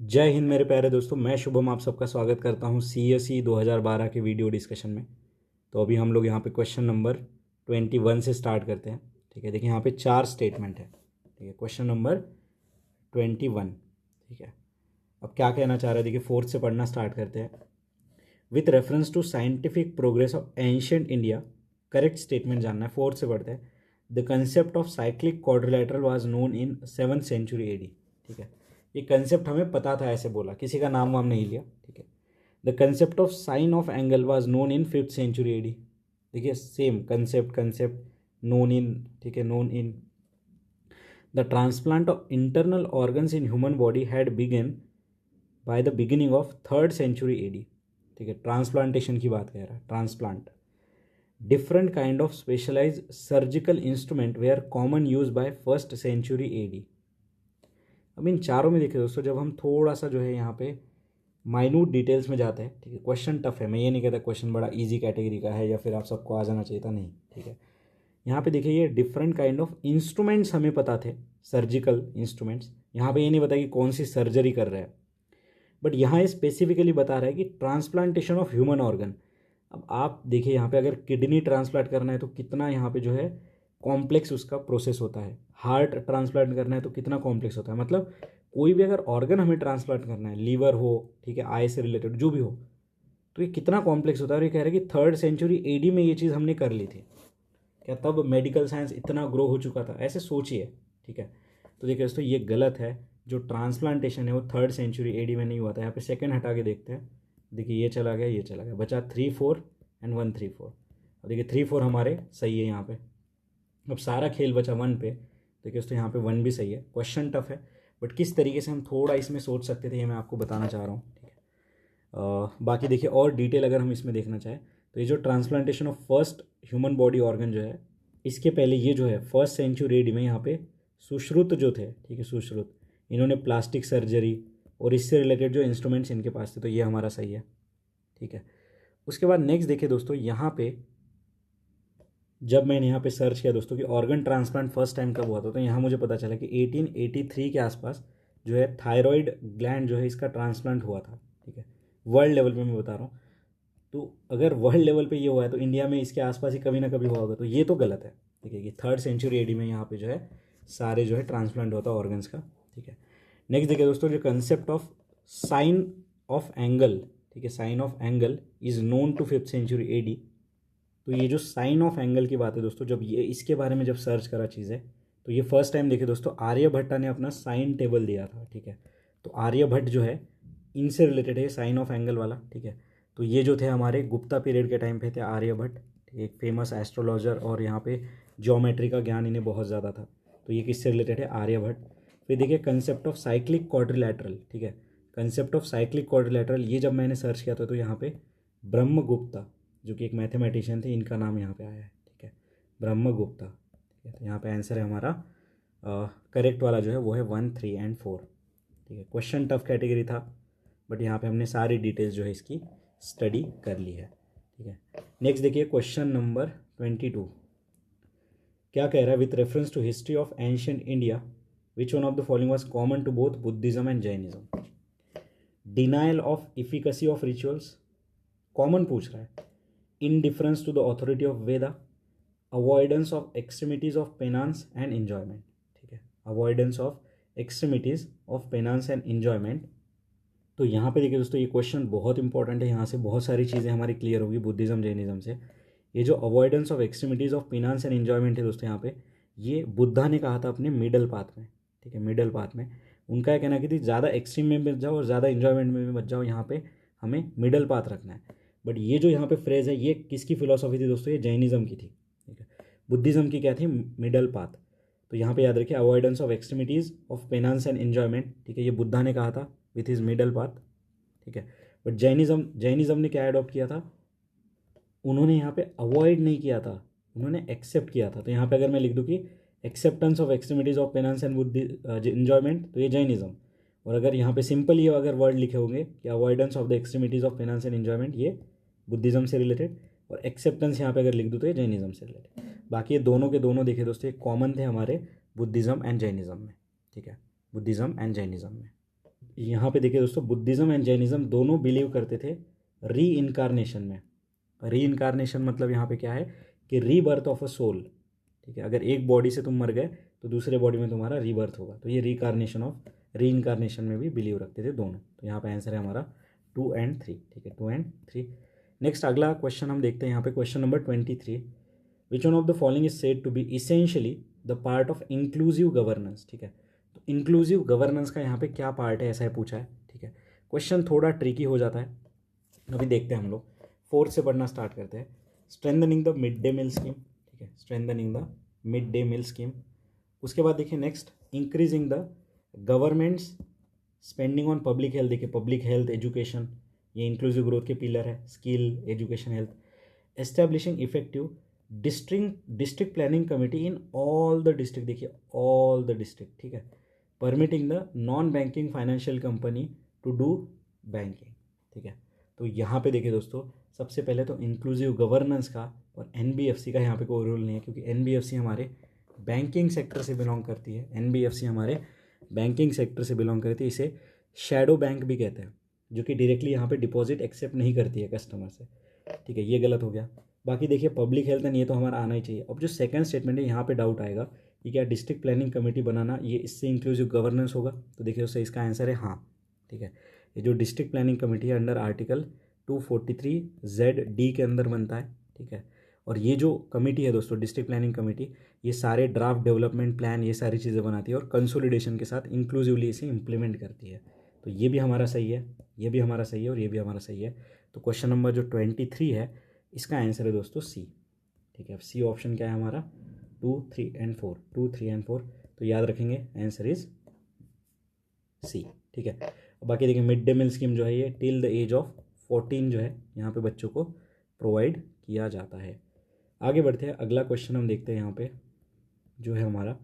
जय हिंद मेरे प्यारे दोस्तों, मैं शुभम आप सबका स्वागत करता हूं CSE 2012 के वीडियो डिस्कशन में। तो अभी हम लोग यहां पे क्वेश्चन नंबर 21 से स्टार्ट करते हैं। ठीक है, देखिए यहां पे 4 स्टेटमेंट है। ठीक है, क्वेश्चन नंबर 21। ठीक है, अब क्या कहना चाह रहा है, देखिए फोर्थ से पढ़ना स्टार्ट करते हैं। With reference to scientific progress of ancient India, correct statement जानना है। फोर्थ से पढ़ते हैं। The concept of cyclic quadrilateral was known in 7th century AD। ठीक है, ये कंसेप्ट हमें पता था, ऐसे बोला, किसी का नाम वाम नहीं लिया। ठीक है, the concept of sine of angle was known in 5th century AD। देखिए सेम कंसेप्ट नोन इन, ठीक है, known in the transplant of internal organs in human body had begun by the beginning of 3rd century AD। ठीक है, transplantation की बात कह रहा है, transplant. Different kind of specialise surgical instrument were common use by 1st century AD। अब इन चारों में देखिए दोस्तों, जब हम थोड़ा सा जो है यहाँ पे माइन्यूट डिटेल्स में जाते हैं, ठीक है, क्वेश्चन टफ है, मैं ये नहीं कहता क्वेश्चन बड़ा इजी कैटेगरी का है या फिर आप सबको आ जाना चाहिए था, नहीं। ठीक है, यहाँ पे देखिए ये डिफरेंट काइंड ऑफ इंस्ट्रूमेंट्स हमें पता थे, सर्जिकल इंस्ट्रूमेंट्स। यहाँ पे ये नहीं बताया कि कौन सी सर्जरी कर रहे हैं, बट यहाँ ये स्पेसिफिकली बता रहा है कि ट्रांसप्लांटेशन ऑफ ह्यूमन ऑर्गन। अब आप देखिए यहाँ पे अगर किडनी ट्रांसप्लांट करना है तो कितना यहाँ पे जो है कॉम्प्लेक्स उसका प्रोसेस होता है। हार्ट ट्रांसप्लांट करना है तो कितना कॉम्प्लेक्स होता है। मतलब कोई भी अगर ऑर्गन हमें ट्रांसप्लांट करना है, लीवर हो, ठीक है, आई से रिलेटेड जो भी हो, तो ये कितना कॉम्प्लेक्स होता है। और ये कह रहे हैं कि 3rd सेंचुरी AD में ये चीज़ हमने कर ली थी। क्या तब मेडिकल साइंस इतना ग्रो हो चुका था, ऐसे सोचिए। ठीक है, तो देखिए दोस्तों ये गलत है। जो ट्रांसप्लांटेशन है वो 3rd सेंचुरी AD में नहीं हुआ था। यहाँ पे सेकंड हटा के देखते हैं। देखिए ये चला गया, ये चला गया, बचा 3, 4 एंड 1, 3, 4। और देखिए 3, 4 हमारे सही है यहाँ पे। अब सारा खेल बचा 1 पे। देखिए दोस्तों यहाँ पे 1 भी सही है। क्वेश्चन टफ है, बट किस तरीके से हम थोड़ा इसमें सोच सकते थे ये मैं आपको बताना चाह रहा हूँ। ठीक है, बाकी देखिए और डिटेल अगर हम इसमें देखना चाहें तो ये जो transplantation of first human body organ जो है, इसके पहले ये जो है 1st सेंचुरी AD में यहाँ पे सुश्रुत जो थे, ठीक है, सुश्रुत, इन्होंने प्लास्टिक सर्जरी और इससे रिलेटेड जो इंस्ट्रूमेंट्स इनके पास थे, तो ये हमारा सही है। ठीक है, उसके बाद नेक्स्ट देखिए दोस्तों, यहाँ पे जब मैंने यहाँ पे सर्च किया दोस्तों कि ऑर्गन ट्रांसप्लांट फर्स्ट टाइम कब हुआ था, तो यहाँ मुझे पता चला कि 1883 के आसपास जो है थायराइड ग्लैंड जो है इसका ट्रांसप्लांट हुआ था। ठीक है, वर्ल्ड लेवल पे मैं बता रहा हूँ। तो अगर वर्ल्ड लेवल पे ये हुआ है तो इंडिया में इसके आसपास ही कभी ना कभी हुआ होगा, तो ये तो गलत है। ठीक है, कि 3rd सेंचुरी AD में यहाँ पे जो है सारे जो है ट्रांसप्लांट होता है ऑर्गन्स का। ठीक है, नेक्स्ट देखिए दोस्तों, जो concept of sine of angle, ठीक है, sine of angle is known to 5th century AD। तो ये जो साइन ऑफ एंगल की बात है दोस्तों, जब ये इसके बारे में जब सर्च करा चीज़ें, तो ये फर्स्ट टाइम देखिए दोस्तों आर्यभट्टा ने अपना साइन टेबल दिया था। ठीक है, तो आर्यभट्ट जो है इनसे रिलेटेड है साइन ऑफ एंगल वाला। ठीक है, तो ये जो थे हमारे गुप्ता पीरियड के टाइम पे थे आर्यभट्ट, एक फेमस एस्ट्रोलॉजर, और यहाँ पे ज्योमेट्री का ज्ञान इन्हें बहुत ज़्यादा था। तो ये किससे रिलेटेड है, आर्यभट्ट। फिर देखिए कंसेप्ट ऑफ साइक्लिक क्वाड्रिलैटरल। ठीक है, कंसेप्ट ऑफ साइक्लिक क्वाड्रिलैटरल ये जब मैंने सर्च किया था तो यहाँ पे ब्रह्मगुप्ता जो कि एक मैथमेटिशियन थे, इनका नाम यहाँ पे आया है। ठीक है, ब्रह्मगुप्ता। ठीक है, तो यहाँ पे आंसर है हमारा करेक्ट वाला जो है वो है 1, 3 एंड 4। ठीक है, क्वेश्चन टफ कैटेगरी था, बट यहाँ पे हमने सारी डिटेल्स जो है इसकी स्टडी कर ली है। ठीक है, नेक्स्ट देखिए क्वेश्चन नंबर 22। क्या कह रहा है, with reference to history of ancient India which one of the following was common to both Buddhism and Jainism. Denial of efficacy of rituals, common पूछ रहा है। Indifference to the authority of Veda, avoidance of extremities of penance and enjoyment. ठीक है, avoidance of extremities of penance and enjoyment. तो यहाँ पे देखिए दोस्तों ये क्वेश्चन बहुत इंपॉर्टेंट है, यहाँ से बहुत सारी चीज़ें हमारी क्लियर होगी बुद्धिज्म जैनिज्म से। ये जो avoidance of extremities of penance and enjoyment है दोस्तों, यहाँ पे ये बुद्धा ने कहा था अपने मिडल पाथ में। ठीक है, मिडल पाथ में उनका यह कहना कि थी ज़्यादा एक्सट्रीम में मत जाओ और ज़्यादा एंजॉयमेंट में भी मत जाओ, यहाँ पे हमें मिडल पाथ रखना है। बट ये जो यहाँ पे फ्रेज है ये किसकी फिलोसॉफी थी दोस्तों, ये जैनिज्म की थी। ठीक है, बुद्धिज्म की क्या थी, मिडल पाथ। तो यहाँ पे याद रखिए avoidance of extremities of penance and enjoyment. ठीक है, ये बुद्धा ने कहा था विथ हिज मिडल पाथ। ठीक है, बट जैनिज्म ने क्या अडॉप्ट किया था, उन्होंने यहाँ पे अवॉइड नहीं किया था, उन्होंने एक्सेप्ट किया था। तो यहाँ पे अगर मैं लिख दूँ कि acceptance of extremities of penance and बुद्धि एंजॉयमेंट, तो ये जैनिज्म। और अगर यहाँ पे सिंपल ये अगर वर्ड लिखे होंगे कि avoidance of the extremities of penance and enjoyment, ये बुद्धिज्म से रिलेटेड, और एक्सेप्टेंस यहाँ पे अगर लिख दूँ तो ये जैनिज्म से रिलेटेड। बाकी ये दोनों के दोनों देखे दोस्तों ये कॉमन थे हमारे बुद्धिज्म एंड जैनिज्म में। ठीक है, बुद्धिज्म एंड जैनिज्म में। यहाँ पे देखिए दोस्तों, बुद्धिज़्म एंड जैनिज़्म दोनों बिलीव करते थे री इनकारनेशन में। री इनकारनेशन मतलब यहाँ पे क्या है कि रीबर्थ ऑफ अ सोल, ठीक है। अगर एक बॉडी से तुम मर गए तो दूसरे बॉडी में तुम्हारा रीबर्थ होगा, तो ये रीकारनेशन ऑफ री इनकारनेशन में भी बिलीव रखते थे दोनों। तो यहाँ पे आंसर है हमारा 2 एंड 3, ठीक है, 2 एंड 3। नेक्स्ट अगला क्वेश्चन हम देखते हैं यहाँ पे, question number 23। Which one of the following is said to be essentially the part of inclusive governance, ठीक है। तो इंक्लूसिव गवर्नेंस का यहाँ पे क्या पार्ट है, ऐसा है पूछा है, ठीक है। क्वेश्चन थोड़ा ट्रिकी हो जाता है, अभी देखते हैं हम लोग। 4th से पढ़ना स्टार्ट करते हैं। Strengthening the mid day meal scheme, ठीक है, strengthening the mid day meal scheme. उसके बाद देखिए next, increasing the government's spending on public health, देखिए पब्लिक हेल्थ एजुकेशन, ये इंक्लूसिव ग्रोथ के पिलर है, skill education health. Establishing effective district planning committee in all the district, देखिए all the district, ठीक है। Permitting the non banking financial company to do banking, ठीक है। तो यहाँ पे देखिए दोस्तों, सबसे पहले तो इंक्लूसिव गवर्नेंस का और एनबीएफसी का यहाँ पे कोई रोल नहीं है, क्योंकि एनबीएफसी हमारे बैंकिंग सेक्टर से बिलोंग करती है। एनबीएफसी हमारे बैंकिंग सेक्टर से बिलोंग करती है, इसे शैडो बैंक भी कहते हैं, जो कि डायरेक्टली यहाँ पे डिपॉजिट एक्सेप्ट नहीं करती है कस्टमर से, ठीक है। ये गलत हो गया। बाकी देखिए पब्लिक हेल्थ एंड ये तो हमारा आना ही चाहिए। अब जो सेकंड स्टेटमेंट है, यहाँ पे डाउट आएगा कि क्या डिस्ट्रिक्ट प्लानिंग कमेटी बनाना ये इससे इंक्लूसिव गवर्नेंस होगा, तो देखिए उससे इसका आंसर है हाँ, ठीक है। ये जो डिस्ट्रिक्ट प्लानिंग कमेटी है अंडर आर्टिकल 243ZD के अंदर बनता है, ठीक है। और ये जो कमेटी है दोस्तों, डिस्ट्रिक्ट प्लानिंग कमेटी, ये सारे ड्राफ्ट डेवलपमेंट प्लान ये सारी चीज़ें बनाती है और कंसोलिडेशन के साथ इंक्लूसिवली इसे इम्प्लीमेंट करती है। तो ये भी हमारा सही है, ये भी हमारा सही है और ये भी हमारा सही है। तो क्वेश्चन नंबर जो 23 है, इसका आंसर है दोस्तों सी, ठीक है। अब सी ऑप्शन क्या है हमारा, 2, 3 एंड 4, 2, 3 एंड 4। तो याद रखेंगे आंसर इज सी, ठीक है। बाकी देखिए मिड डे मील स्कीम जो है ये टिल द एज ऑफ 14 जो है यहाँ पे बच्चों को प्रोवाइड किया जाता है। आगे बढ़ते हैं, अगला क्वेश्चन हम देखते हैं यहाँ पे, जो है हमारा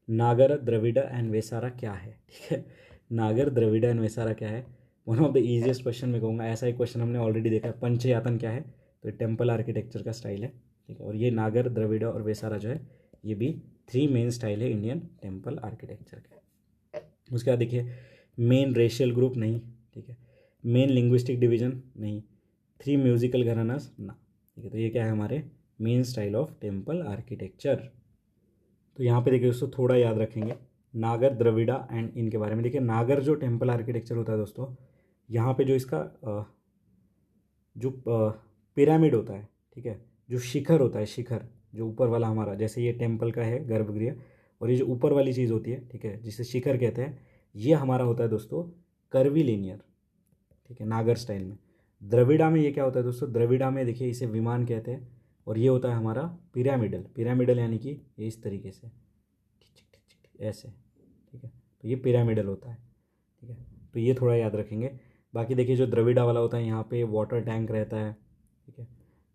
नागर द्रविड़ एंड वेसारा क्या है, ठीक है। नागर द्रविड़ एंड वेसारा क्या है, one of the easiest question मैं कहूँगा। ऐसा एक क्वेश्चन हमने ऑलरेडी देखा है। पंचयातन क्या है, तो टेम्पल आर्किटेक्चर का स्टाइल है, ठीक है। और ये नागर द्रविड़ और वेसारा जो है ये भी 3 मेन स्टाइल है इंडियन टेम्पल आर्किटेक्चर के। उसके बाद देखिए मेन रेशियल ग्रुप नहीं, ठीक है। मेन लिंग्विस्टिक डिवीजन नहीं। 3 म्यूजिकल घरानास ना, ठीक है। तो ये क्या है हमारे main style of temple architecture. तो यहाँ पे देखिए दोस्तों थोड़ा याद रखेंगे नागर द्रविड़ा एंड इनके बारे में। देखिए नागर जो टेम्पल आर्किटेक्चर होता है दोस्तों, यहाँ पे जो इसका जो पिरामिड होता है, ठीक है, जो शिखर होता है, शिखर जो ऊपर वाला हमारा, जैसे ये टेम्पल का है गर्भगृह, और ये जो ऊपर वाली चीज़ होती है, ठीक है, जिसे शिखर कहते हैं, ये हमारा होता है दोस्तों कर्वीलिनियर, ठीक है, नागर स्टाइल में। द्रविड़ा में ये क्या होता है दोस्तों, द्रविड़ा में देखिए इसे विमान कहते हैं, और ये होता है हमारा पिरामिडल। पिरामिडल यानी कि ये इस तरीके से ऐसे, ठीक है। तो ये पिरामिडल होता है, ठीक है। तो ये थोड़ा याद रखेंगे। बाकी देखिए जो द्रविड़ा वाला होता है, यहाँ पे वाटर टैंक रहता है, ठीक है।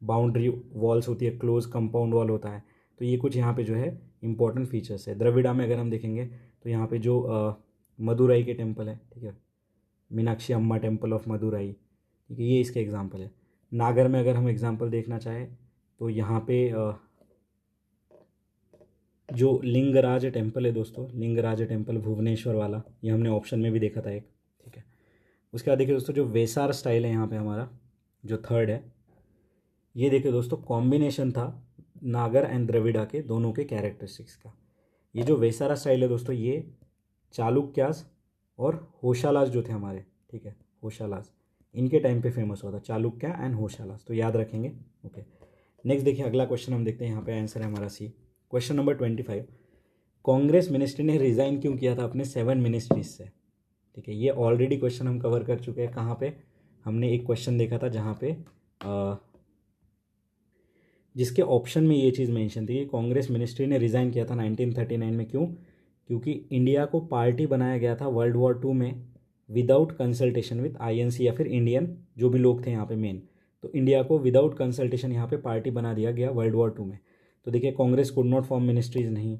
बाउंड्री वॉल्स होती है, क्लोज कंपाउंड वॉल होता है। तो ये कुछ यहाँ पे जो है इंपॉर्टेंट फीचर्स है। द्रविड़ा में अगर हम देखेंगे तो यहाँ पे जो मदुराई के टेम्पल है, ठीक है, मीनाक्षी अम्मा टेम्पल ऑफ मदुराई, ठीक है, ये इसके एग्जाम्पल है। नागर में अगर हम एग्जाम्पल देखना चाहें तो यहाँ पे जो लिंगराज टेम्पल है दोस्तों, लिंगराज टेम्पल भुवनेश्वर वाला, ये हमने ऑप्शन में भी देखा था एक, ठीक है। उसके बाद देखिए दोस्तों जो वेसार स्टाइल है यहाँ पे हमारा जो थर्ड है, ये देखिए दोस्तों कॉम्बिनेशन था नागर एंड द्रविड़ा के दोनों के कैरेक्टरिस्टिक्स का। ये जो वेसारा स्टाइल है दोस्तों, ये चालुक्यास और होशालास जो थे हमारे, ठीक है, होशालास, इनके टाइम पे फेमस हुआ था, चालुक्य एंड होशालास। तो याद रखेंगे, ओके। नेक्स्ट देखिए अगला क्वेश्चन हम देखते हैं, यहाँ पे आंसर है हमारा सी। क्वेश्चन नंबर 25, कांग्रेस मिनिस्ट्री ने रिज़ाइन क्यों किया था अपने 7 मिनिस्ट्रीज से, ठीक है। ये ऑलरेडी क्वेश्चन हम कवर कर चुके हैं। कहाँ पे हमने एक क्वेश्चन देखा था जहाँ पे जिसके ऑप्शन में ये चीज़ मेंशन थी कि कांग्रेस मिनिस्ट्री ने रिज़ाइन किया था 1939 में। क्यों? क्योंकि इंडिया को पार्टी बनाया गया था वर्ल्ड वॉर 2 में विदाउट कंसल्टेशन विद आईएनसी या फिर इंडियन जो भी लोग थे यहाँ पे मेन, तो इंडिया को विदाउट कंसल्टेशन यहाँ पे पार्टी बना दिया गया वर्ल्ड वॉर 2 में। तो देखिए Congress could not form ministries नहीं,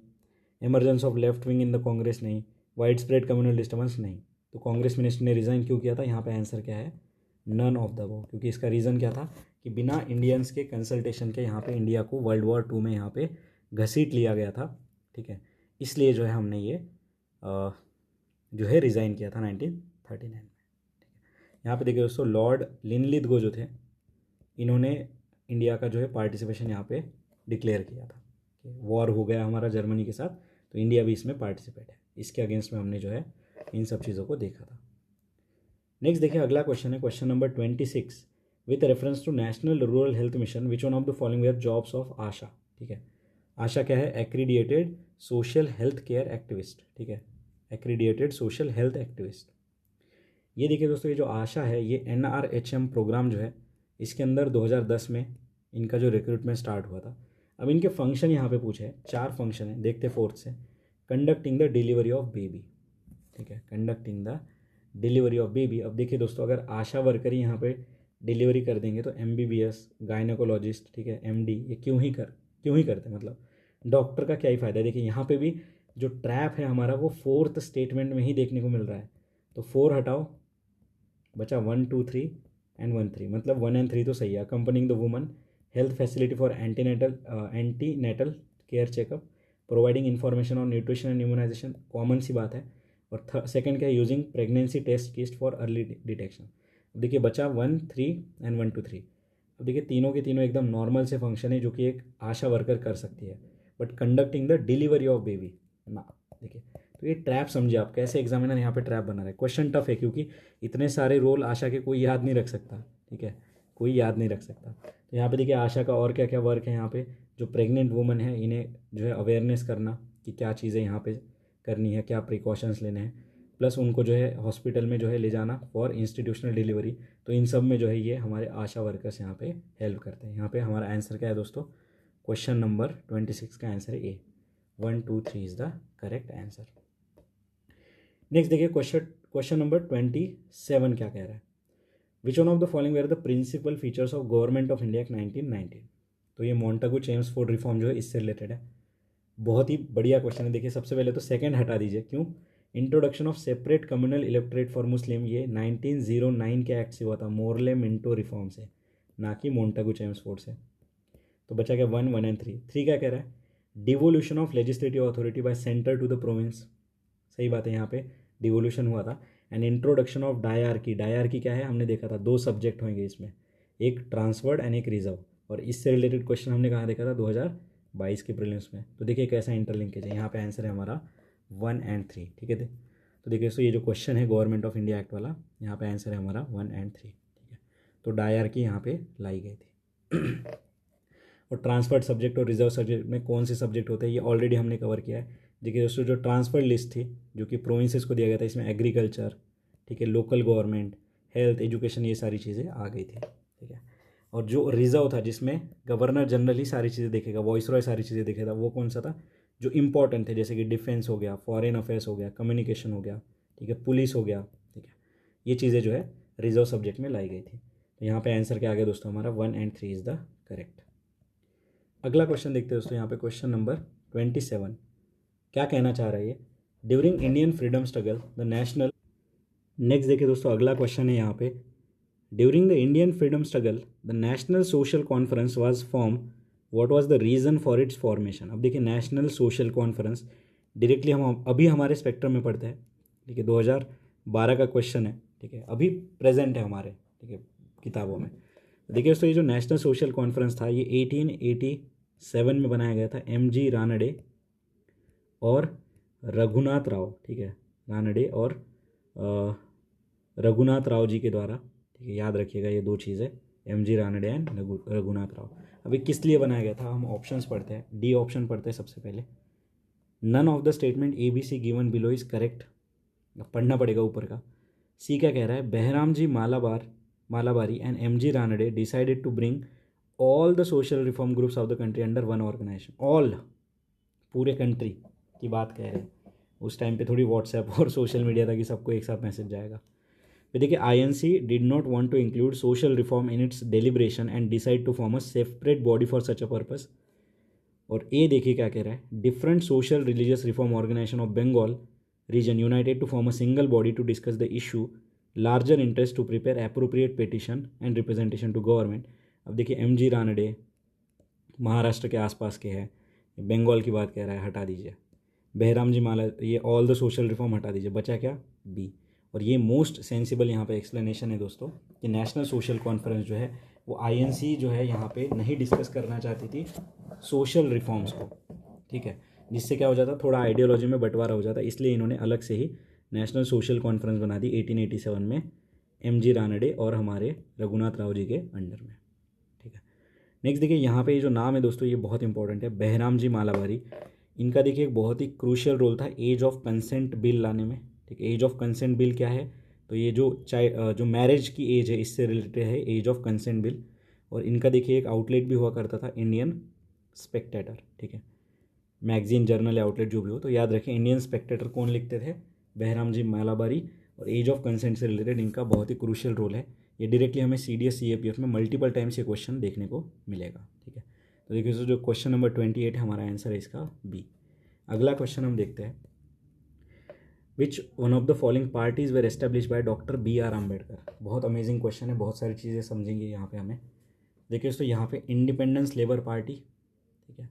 emergence of left wing in the Congress नहीं, वाइड स्प्रेड कम्युनल डिस्टर्बेंस नहीं। तो कांग्रेस मिनिस्ट्री ने रिज़ाइन क्यों किया था, यहाँ पे आंसर क्या है, नन ऑफ द अबव। क्योंकि इसका रीज़न क्या था कि बिना इंडियंस के कंसल्टेशन के यहाँ पे इंडिया को वर्ल्ड वॉर 2 में यहाँ पे घसीट लिया गया था, ठीक है। इसलिए जो है हमने ये जो है रिज़ाइन किया था 39 में। यहाँ पे देखिए दोस्तों, लॉर्ड लिनलिथगो जो थे, इन्होंने इंडिया का जो है पार्टिसिपेशन यहाँ पे डिक्लेयर किया था कि वॉर हो गया हमारा जर्मनी के साथ, तो इंडिया भी इसमें पार्टिसिपेट है। इसके अगेंस्ट में हमने जो है इन सब चीज़ों को देखा था। नेक्स्ट देखिए, अगला क्वेश्चन है question number 26, with reference to national rural health mission which one of the following were jobs of ASHA. ठीक है, आशा क्या है? Accredited social health care activist. ठीक है, एक्रीडिएटेड सोशल हेल्थ एक्टिविस्ट। ये देखिए दोस्तों, ये जो आशा है ये NRHM प्रोग्राम जो है, इसके अंदर 2010 में इनका जो रिक्रूटमेंट स्टार्ट हुआ था। अब इनके फंक्शन यहाँ पे पूछे हैं, 4 फंक्शन है, देखते फोर्थ से, conducting the delivery of baby. ठीक है, conducting the delivery of baby. अब देखिए दोस्तों, अगर आशा वर्कर ही यहाँ पे डिलीवरी कर देंगे तो MBBS, गायनेकोलॉजिस्ट, ठीक है, MD, ये क्यों ही करते, मतलब डॉक्टर का क्या ही फ़ायदा है। देखिए यहाँ पे भी जो ट्रैप है हमारा वो 4th स्टेटमेंट में ही देखने को मिल रहा है। तो 4 हटाओ, बचा 1 2 3 एंड 1 3, मतलब 1 एंड 3 तो सही है। Accompanying the woman, health facility for antenatal care checkup, providing information on nutrition and immunisation, common सी बात है। और सेकंड क्या है? Using pregnancy test kit for early detection. अब देखिए बचा 1 3 एंड 1 2 3। अब देखिए तीनों के तीनों एकदम नॉर्मल से फंक्शन है जो कि एक आशा वर्कर कर सकती है, but conducting the delivery of baby ना। देखिए तो ये ट्रैप समझिए आप, कैसे एग्जामिनर यहाँ पे ट्रैप बना रहा है। क्वेश्चन टफ है क्योंकि इतने सारे रोल आशा के कोई याद नहीं रख सकता। ठीक है, कोई याद नहीं रख सकता। तो यहाँ पे देखिए आशा का और क्या क्या वर्क है यहाँ पे, जो प्रेग्नेंट वुमन है इन्हें जो है अवेयरनेस करना कि क्या चीज़ें यहाँ पे करनी है, क्या प्रिकॉशंस लेने हैं, प्लस उनको जो है हॉस्पिटल में जो है ले जाना फॉर इंस्टीट्यूशनल डिलीवरी। तो इन सब में जो है ये हमारे आशा वर्कर्स यहाँ पे हेल्प करते हैं। यहाँ पे हमारा आंसर क्या है दोस्तों? क्वेश्चन नंबर 26 का आंसर है A, 1 2 3 is the correct answer. Next देखिए क्वेश्चन नंबर 27 क्या कह रहा है? Which one of the following were the principal features of government of India 1919। तो ये मोंटागू चेम्सफोर्ड रिफॉर्म जो है इससे रिलेटेड है। बहुत ही बढ़िया क्वेश्चन है। देखिए सबसे पहले तो सेकंड हटा दीजिए, क्यों? Introduction of separate communal electorate for Muslim, ये 1909 के एक्ट से हुआ था, मोरले मिंटो रिफॉर्म से, ना कि मोंटागू चेम्सफोर्ड से। तो बचा क्या? 1 1 एंड 3 क्या कह रहा है? Devolution of legislative authority by centre to the province. सही बात है, यहाँ पे डिवोल्यूशन हुआ था। And introduction of dyarchy. Dyarchy क्या है? हमने देखा था 2 सब्जेक्ट होंगे इसमें, एक ट्रांसफर्ड एंड एक रिजर्व। और इससे रिलेटेड क्वेश्चन हमने कहाँ देखा था? 2022 के प्रीलिम्स में। तो देखिए कैसा इंटरलिंकेज है। यहाँ पे आंसर है हमारा 1 एंड 3। ठीक है, तो देखिए ये जो क्वेश्चन है गवर्नमेंट ऑफ इंडिया एक्ट वाला, यहाँ पे आंसर है हमारा 1 एंड 3। ठीक है, तो डायरकी यहाँ पे लाई गई थी। और ट्रांसफर्ड सब्जेक्ट और रिजर्व सब्जेक्ट में कौन से सब्जेक्ट होते हैं ये ऑलरेडी हमने कवर किया है। देखिए दोस्तों, जो ट्रांसफर्ड लिस्ट थी जो कि प्रोविंसेस को दिया गया था, इसमें एग्रीकल्चर, ठीक है, लोकल गवर्नमेंट, हेल्थ, एजुकेशन, ये सारी चीज़ें आ गई थी। ठीक है, और जो रिजर्व था जिसमें गवर्नर जनरल ही सारी चीज़ें देखेगा, वॉइस रॉय सारी चीज़ें देखेगा, वो कौन सा था? जो इंपॉर्टेंट थे, जैसे कि डिफेंस हो गया, फॉरेन अफेयर्स हो गया, कम्युनिकेशन हो गया, ठीक है, पुलिस हो गया। ठीक है, ये चीज़ें जो है रिजर्व सब्जेक्ट में लाई गई थी। तो यहाँ पे आंसर क्या आ गया दोस्तों? हमारा 1 एंड 3 इज़ द करेक्ट। अगला क्वेश्चन देखते हैं दोस्तों, यहाँ पे क्वेश्चन नंबर 27 क्या कहना चाह रहा है ये? During Indian freedom struggle the national. Next देखिए दोस्तों, अगला क्वेश्चन है यहाँ पे, during the Indian freedom struggle the national social conference was form, what was the reason for its formation. अब देखिए नेशनल सोशल कॉन्फ्रेंस डायरेक्टली हम अभी हमारे स्पेक्ट्रम में पढ़ते हैं। ठीक है, 2012 का क्वेश्चन है। ठीक है, अभी प्रेजेंट है हमारे, ठीक है, किताबों में। देखिए दोस्तों, ये जो नेशनल सोशल कॉन्फ्रेंस था ये 1887 में बनाया गया था, MG रानडे और रघुनाथ राव। ठीक है, रानडे और रघुनाथ राव जी के द्वारा। ठीक है, याद रखिएगा ये 2 चीज़ें, MG रानडे एंड रघुनाथ राव। अभी किस लिए बनाया गया था? हम ऑप्शंस पढ़ते हैं, डी ऑप्शन पढ़ते हैं सबसे पहले। None of the statement ABC given below is correct, पढ़ना पड़ेगा ऊपर का। सी क्या कह रहा है? Behramji Malabari and MG Ranade decided to bring all the social reform groups of the country under one organisation. All, पूरे कंट्री की बात कह रहे हैं। उस टाइम पे थोड़ी व्हाट्सएप और सोशल मीडिया था कि सबको एक साथ मैसेज जाएगा। फिर देखिए INC did not want to include social reform in its deliberation and decide to form a separate body for such a purpose. और ए देखिए क्या कह रहा है? Different social religious reform organisation of Bengal region united to form a single body to discuss the issue, larger interest to prepare appropriate petition and representation to government. अब देखिए MG Ranade Maharashtra के आसपास के हैं, बंगाल की बात कह रहा है, हटा दीजिए। बहराम जी माला, ये ऑल द सोशल रिफॉर्म हटा दीजिए, बचा क्या? बी। और ये मोस्ट सेंसिबल यहाँ पे एक्सप्लेनेशन है दोस्तों कि नेशनल सोशल कॉन्फ्रेंस जो है वो आईएनसी जो है यहाँ पे नहीं डिस्कस करना चाहती थी सोशल रिफॉर्म्स को, ठीक है, जिससे क्या हो जाता, थोड़ा आइडियोलॉजी में बंटवारा हो जाता, इसलिए इन्होंने अलग से ही नेशनल सोशल कॉन्फ्रेंस बना दी 1887 में एमजी रानडे और हमारे रघुनाथ राव जी के अंडर में, ठीक है। नेक्स्ट देखिए यहाँ पे ये जो नाम है दोस्तों ये बहुत इंपॉर्टेंट है, बहराम जी मालाबारी। इनका देखिए एक बहुत ही क्रूशियल रोल था एज ऑफ कंसेंट बिल लाने में, ठीक है। एज ऑफ कंसेंट बिल क्या है, तो ये जो मैरिज की एज है इससे रिलेटेड है एज ऑफ कंसेंट बिल। और इनका देखिए एक आउटलेट भी हुआ करता था इंडियन स्पेक्टेटर, ठीक है, मैगजीन जर्नल आउटलेट जो भी हो, तो याद रखें इंडियन स्पेक्टेटर कौन लिखते थे, बहराम जी मालाबारी। और एज ऑफ कंसेंट से रिलेटेड इनका बहुत ही क्रूशियल रोल है, ये डायरेक्टली हमें CDS CAPF में मल्टीपल टाइम्स ये क्वेश्चन देखने को मिलेगा, ठीक है। तो देखिए जो क्वेश्चन नंबर 28 है हमारा आंसर है इसका बी। अगला क्वेश्चन हम देखते हैं, which one of the following parties were establish by doctor BR Ambedkar. बहुत अमेजिंग क्वेश्चन है, बहुत सारी चीज़ें समझेंगे यहाँ पे हमें। देखिए दोस्तों यहाँ पे इंडिपेंडेंस लेबर पार्टी, ठीक है,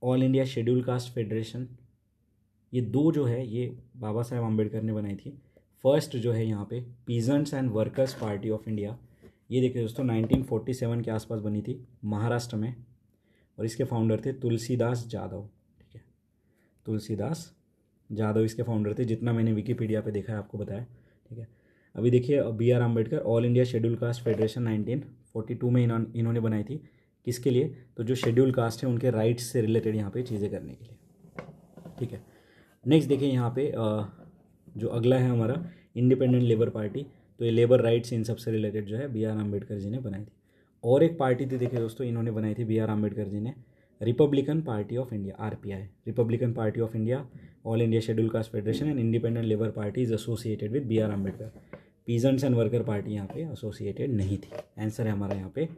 all India schedule caste federation, ये दो जो है ये बाबा साहेब अम्बेडकर ने बनाई थी। फर्स्ट जो है यहाँ पे peasants and workers party of India, ये देखिए दोस्तों 1947 के आसपास बनी थी महाराष्ट्र में, और इसके फाउंडर थे तुलसीदास जाधव, ठीक है, तुलसीदास जाधव इसके फाउंडर थे, जितना मैंने विकीपीडिया पे देखा है आपको बताया, ठीक है। अभी देखिए BR Ambedkar all India schedule caste federation 1942 में इन्होंने बनाई थी, किसके लिए, तो जो शेड्यूल कास्ट है उनके राइट्स से रिलेटेड यहाँ पे चीज़ें करने के लिए, ठीक है। नेक्स्ट देखिए यहाँ पे जो अगला है हमारा इंडिपेंडेंट लेबर पार्टी, तो ये लेबर राइट्स इन सबसे रिलेटेड जो है BR अम्बेडकर जी ने बनाई थी। और एक पार्टी थी देखिए दोस्तों इन्होंने बनाई थी BR अम्बेडकर जी ने, Republican party of India RPI, Republican party of India, all India schedule caste federation and independent labour party is associated with BR Ambedkar. Peasants and worker party यहाँ पे एसोसिएटेड नहीं थी। आंसर है हमारा यहाँ पे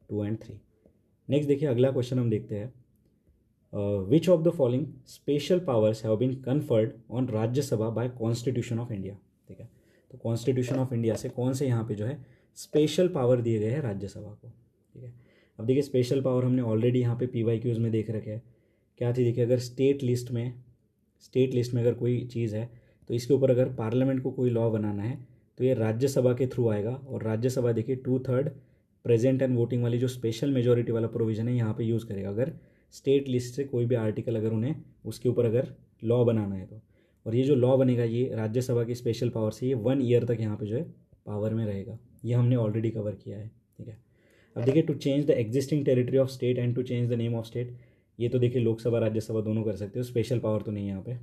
2 और 3। नेक्स्ट देखिए अगला क्वेश्चन हम देखते हैं, which of the following special powers have been conferred on Rajya Sabha by constitution of India, ठीक है। तो कॉन्स्टिट्यूशन ऑफ इंडिया से कौन से यहाँ पे जो है स्पेशल पावर दिए गए हैं राज्यसभा को, ठीक है। अब देखिए स्पेशल पावर हमने ऑलरेडी यहाँ पे PYQs में देख रखे हैं, क्या थी देखिए, अगर स्टेट लिस्ट में अगर कोई चीज़ है तो इसके ऊपर अगर पार्लियामेंट को कोई लॉ बनाना है तो ये राज्यसभा के थ्रू आएगा, और राज्यसभा देखिए 2/3 प्रेजेंट एंड वोटिंग वाली जो स्पेशल मेजोरिटी वाला प्रोविजन है यहाँ पे यूज़ करेगा, अगर स्टेट लिस्ट से कोई भी आर्टिकल अगर उन्हें उसके ऊपर अगर लॉ बनाना है तो। और ये जो लॉ बनेगा ये राज्यसभा की स्पेशल पावर से ये 1 ईयर तक यहाँ पे जो है पावर में रहेगा, ये हमने ऑलरेडी कवर किया है, ठीक है। अब देखिए to change the existing territory of state and to change the name of state, ये तो देखिए लोकसभा राज्यसभा दोनों कर सकते हो, स्पेशल पावर तो नहीं है यहाँ पे।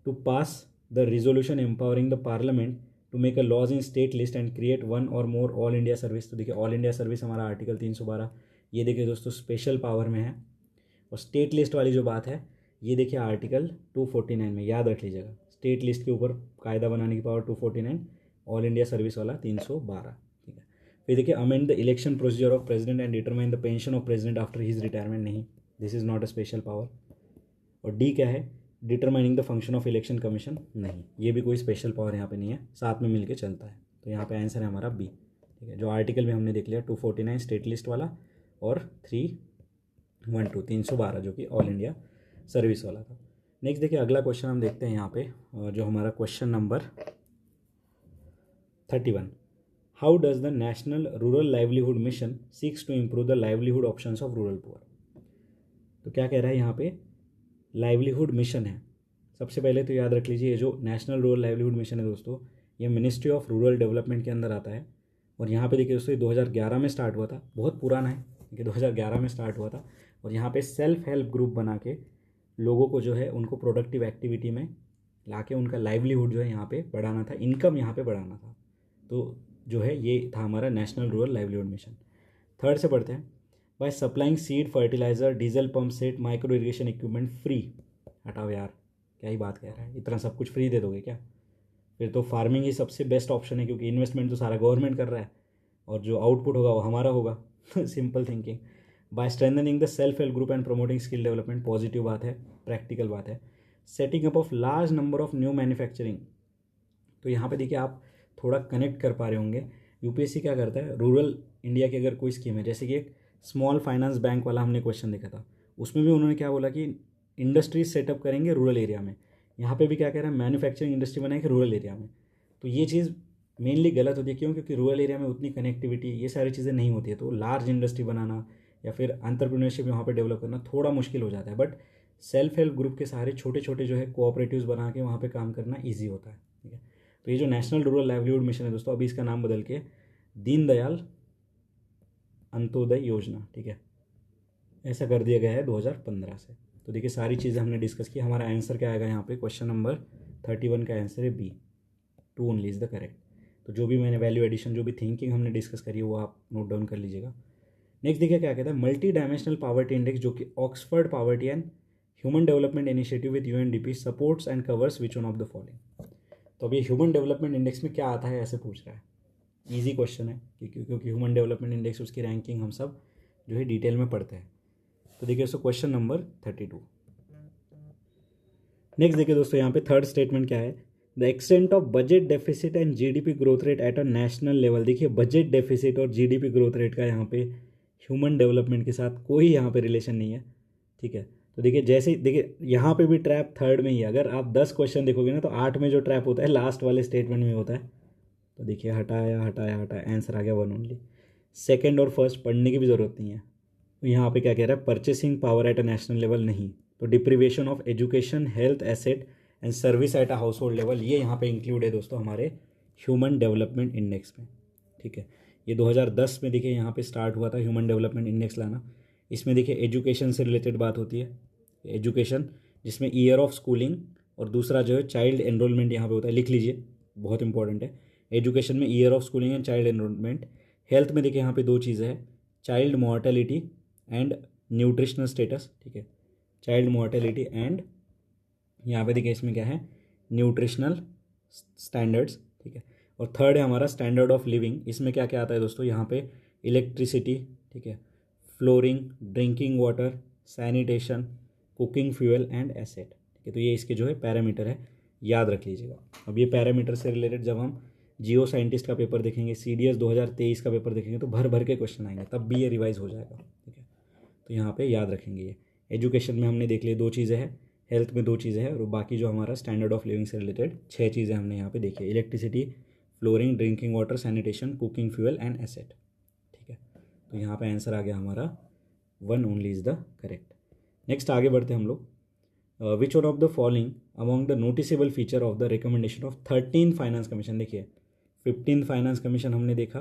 To pass the resolution empowering the parliament to make a laws in state list and create 1 और मोर ऑल इंडिया सर्विस, तो देखिए ऑल इंडिया सर्विस हमारा आर्टिकल 312, ये देखिए दोस्तों स्पेशल पावर में है। और स्टेट लिस्ट वाली जो बात है ये देखिए आर्टिकल 249 में, याद रख लीजिएगा, स्टेट लिस्ट के ऊपर कायदा बनाने की पावर 249, ऑल इंडिया सर्विस वाला 312, ठीक है। फिर देखिए amend the election procedure of president and determine the pension of president after his retirement, नहीं, this is not a special power. और डी क्या है, determining the function of election commission, नहीं, ये भी कोई स्पेशल पावर यहाँ पे नहीं है, साथ में मिलकर चलता है, तो यहाँ पे आंसर है हमारा बी, ठीक है। जो आर्टिकल भी हमने देख लिया 249 स्टेट लिस्ट वाला और 312 जो कि ऑल इंडिया सर्विस वाला था। नेक्स्ट देखिए अगला क्वेश्चन हम देखते हैं यहाँ पे, जो हमारा question number 31, how does the national rural livelihood mission seeks to improve the livelihood options of rural poor. तो क्या कह रहा है यहाँ पे, लाइवलीहुड मिशन है। सबसे पहले तो याद रख लीजिए ये जो नेशनल रूरल लाइवलीहुड मिशन है दोस्तों ये मिनिस्ट्री ऑफ रूरल डेवलपमेंट के अंदर आता है, और यहाँ पे देखिए दोस्तों 2011 में स्टार्ट हुआ था, बहुत पुराना है, देखिए 2011 में स्टार्ट हुआ था। और यहाँ पे सेल्फ हेल्प ग्रुप बना के लोगों को जो है उनको प्रोडक्टिव एक्टिविटी में लाके उनका लाइवलीहुड जो है यहाँ पे बढ़ाना था, इनकम यहाँ पे बढ़ाना था, तो जो है ये था हमारा national rural livelihood mission. Third से पढ़ते हैं, by supplying seed fertiliser diesel pump set micro irrigation equipment free. हटाओ यार, क्या ही बात कह रहा है, इतना सब कुछ फ्री दे दोगे क्या, फिर तो फार्मिंग ही सबसे बेस्ट ऑप्शन है, क्योंकि इन्वेस्टमेंट तो सारा गवर्नमेंट कर रहा है और जो आउटपुट होगा वो हमारा होगा। Simple thinking. By strengthening the self help group and promoting skill development, positive बात है, प्रैक्टिकल बात है। Setting up of large number of new manufacturing, तो यहाँ पे देखिए आप थोड़ा कनेक्ट कर पा रहे होंगे, यूपीएससी क्या करता है, रूरल इंडिया की अगर कोई स्कीम है, जैसे कि एक स्मॉल फाइनेंस बैंक वाला हमने क्वेश्चन देखा था, उसमें भी उन्होंने क्या बोला कि इंडस्ट्रीज सेटअप करेंगे रूरल एरिया में, यहाँ पे भी क्या कह रहा है, मैन्युफैक्चरिंग इंडस्ट्री बनाएंगे रूरल एरिया में। तो ये चीज़ मेनली गलत होती है। क्यों? क्योंकि रूरल एरिया में उतनी कनेक्टिविटी, ये सारी चीज़ें नहीं होती है, तो लार्ज इंडस्ट्री बनाना या फिर एंटरप्रेन्योरशिप वहाँ पे डेवलप करना थोड़ा मुश्किल हो जाता है। बट सेल्फ हेल्प ग्रुप के सहारे छोटे छोटे जो है कोऑपरेटिव्स बना के वहाँ पे काम करना ईजी होता है। ठीक है, तो ये जो नेशनल रूरल लाइवलीहुड मिशन है दोस्तों, अभी इसका नाम बदल के दीनदयाल अंत्योदय योजना, ठीक है, ऐसा कर दिया गया है 2015 से। तो देखिए सारी चीज़ें हमने डिस्कस की। हमारा आंसर क्या आएगा यहाँ पे? क्वेश्चन नंबर 31 का आंसर है B, 2 only is the correct. तो जो भी मैंने वैल्यू एडिशन, जो भी थिंकिंग हमने डिस्कस करी है वो आप नोट डाउन कर लीजिएगा। नेक्स्ट देखिए क्या कहता है, मल्टी डायमेंशनल पावर्टी इंडेक्स, जो कि Oxford poverty and human development initiative with UNDP supports and covers which one of the following. तो अब ये ह्यूमन डेवलपमेंट इंडेक्स में क्या आता है ऐसे पूछ रहा है। ईजी क्वेश्चन है क्योंकि ह्यूमन डेवलपमेंट इंडेक्स, उसकी रैंकिंग हम सब जो है डिटेल में पढ़ते हैं। तो देखिए दोस्तों क्वेश्चन नंबर 32। नेक्स्ट देखिए दोस्तों यहाँ पे थर्ड स्टेटमेंट क्या है, the extent of budget deficit and GDP growth rate at a national level. देखिए बजट डेफिसिट और जीडीपी ग्रोथ रेट का यहाँ पे ह्यूमन डेवलपमेंट के साथ कोई यहाँ पे रिलेशन नहीं है। ठीक है, तो देखिए जैसे देखिए यहाँ पे भी ट्रैप थर्ड में ही है। अगर आप 10 क्वेश्चन देखोगे ना तो 8 में जो ट्रैप होता है लास्ट वाले स्टेटमेंट में होता है। तो देखिए हटाया हटाया हटाया, आंसर आ गया 1 ओनली। सेकेंड और फर्स्ट पढ़ने की भी ज़रूरत नहीं है। तो यहाँ पे क्या कह रहा है, purchasing power at a national level नहीं, तो deprivation of education, health, asset and service at a house hold level, ये यहाँ पे इंक्लूड है दोस्तों हमारे ह्यूमन डेवलपमेंट इंडेक्स में। ठीक है, ये 2010 में देखिए यहाँ पे स्टार्ट हुआ था ह्यूमन डेवलपमेंट इंडेक्स लाना। इसमें देखिए एजुकेशन से रिलेटेड बात होती है, एजुकेशन जिसमें ईयर ऑफ स्कूलिंग, और दूसरा जो है चाइल्ड एनरोलमेंट यहाँ पे होता है, लिख लीजिए बहुत इंपॉर्टेंट है। एजुकेशन में year of schooling and child enrolment. Health में देखिए यहाँ पे 2 चीज़ें हैं, child mortality and nutritional status. ठीक है, चाइल्ड मॉर्टेलिटी एंड यहाँ पे देखिए इसमें क्या है, न्यूट्रिशनल स्टैंडर्ड्स। ठीक है, और थर्ड है हमारा स्टैंडर्ड ऑफ लिविंग। इसमें क्या क्या आता है दोस्तों, यहाँ पे इलेक्ट्रिसिटी, ठीक है, flooring, drinking water, sanitation, cooking fuel and asset. ठीक है, तो ये इसके जो है पैरामीटर है, याद रख लीजिएगा। अब ये पैरामीटर से रिलेटेड जब हम जियो साइंटिस्ट का पेपर देखेंगे, CDS 2023 का पेपर देखेंगे, तो भर भर के क्वेश्चन आएंगे, तब भी ये रिवाइज हो जाएगा। ठीक है, तो यहाँ पे याद रखेंगे ये। एजुकेशन में हमने देख लिया 2 चीज़ें हैं, हेल्थ में 2 चीज़ें हैं, और बाकी जो हमारा स्टैंडर्ड ऑफ लिविंग से रिलेटेड 6 चीज़ें हमने यहाँ पे देखी, electricity, flooring, drinking water, sanitation, cooking fuel and asset. ठीक है, तो यहाँ पे आंसर आ गया हमारा 1 only is the correct. Next आगे बढ़ते हैं हम लोग। विच one of the following among the noticeable feature of the recommendation of 13 finance commission. देखिए 15 फाइनेंस कमीशन हमने देखा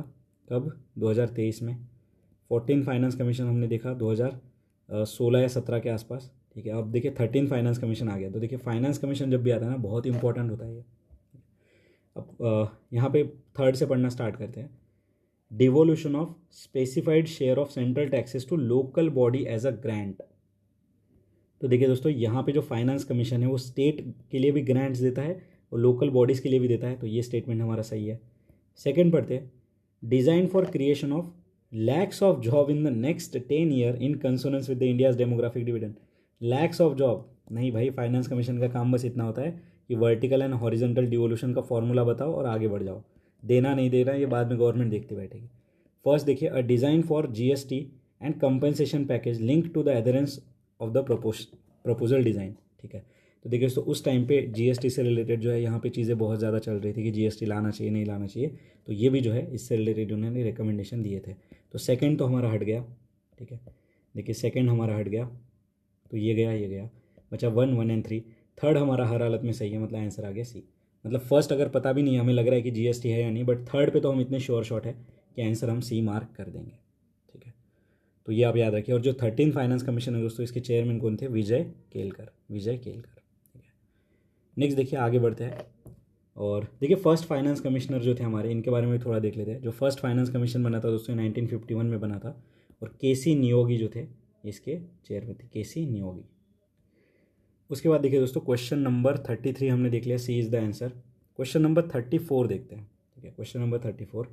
कब, 2023 में। 14 फाइनेंस कमीशन हमने देखा 2016 या 17 के आसपास। ठीक है, अब देखिए 13 फाइनेंस कमीशन आ गया। तो देखिए फाइनेंस कमीशन जब भी आता है ना, बहुत इंपॉर्टेंट होता है ये। अब यहाँ पे थर्ड से पढ़ना स्टार्ट करते हैं। Devolution of specified share of central taxes to local body as a grant. तो देखिए दोस्तों यहाँ पे जो फाइनेंस कमीशन है वो स्टेट के लिए भी ग्रांट्स देता है और लोकल बॉडीज़ के लिए भी देता है, तो ये स्टेटमेंट हमारा सही है। सेकंड पढ़ते हैं, design for creation of lakhs of job in the next 10 year in consonance with the India's demographic dividend. Lakhs of job नहीं भाई, फाइनेंस कमीशन का काम बस इतना होता है कि वर्टिकल एंड हॉरिजॉन्टल डिवोल्यूशन का फॉर्मूला बताओ और आगे बढ़ जाओ। देना नहीं देना ये बाद में गवर्नमेंट देखती बैठेगी। फर्स्ट देखिए, a design for GST and compensation package link to the adherence of the proposal design. ठीक है, तो देखिए दोस्तों उस टाइम पे GST से रिलेटेड जो है यहाँ पे चीज़ें बहुत ज़्यादा चल रही थी कि GST लाना चाहिए नहीं लाना चाहिए, तो ये भी जो है इससे रिलेटेड उन्होंने रिकमेंडेशन दिए थे। तो सेकंड तो हमारा हट गया। ठीक है, देखिए सेकंड हमारा हट गया, तो ये गया, बचा 1, 1 एंड 3। थर्ड हमारा हर हालत में सही है, मतलब आंसर आ गया C। मतलब फर्स्ट अगर पता भी नहीं, हमें लग रहा है कि GST है या नहीं, बट थर्ड पे तो हम इतने श्योर शॉट है कि आंसर हम C मार्क कर देंगे। ठीक है, तो ये आप याद रखिए। और जो 13 फाइनेंस कमीशन है दोस्तों, इसके चेयरमैन कौन थे, विजय केलकर। ठीक है, नेक्स्ट देखिए आगे बढ़ते हैं। और देखिए फर्स्ट फाइनेंस कमिश्नर जो थे हमारे, इनके बारे में थोड़ा देख लेते हैं। जो फर्स्ट फाइनेंस कमीशन बना था दोस्तों 1951 में बना था, और KC नियोगी जो थे इसके चेयरमैन थे, KC नियोगी। उसके बाद देखिए दोस्तों क्वेश्चन नंबर 33 हमने देख लिया, C is the answer. Question number 34 देखते हैं। ठीक है, question number 34,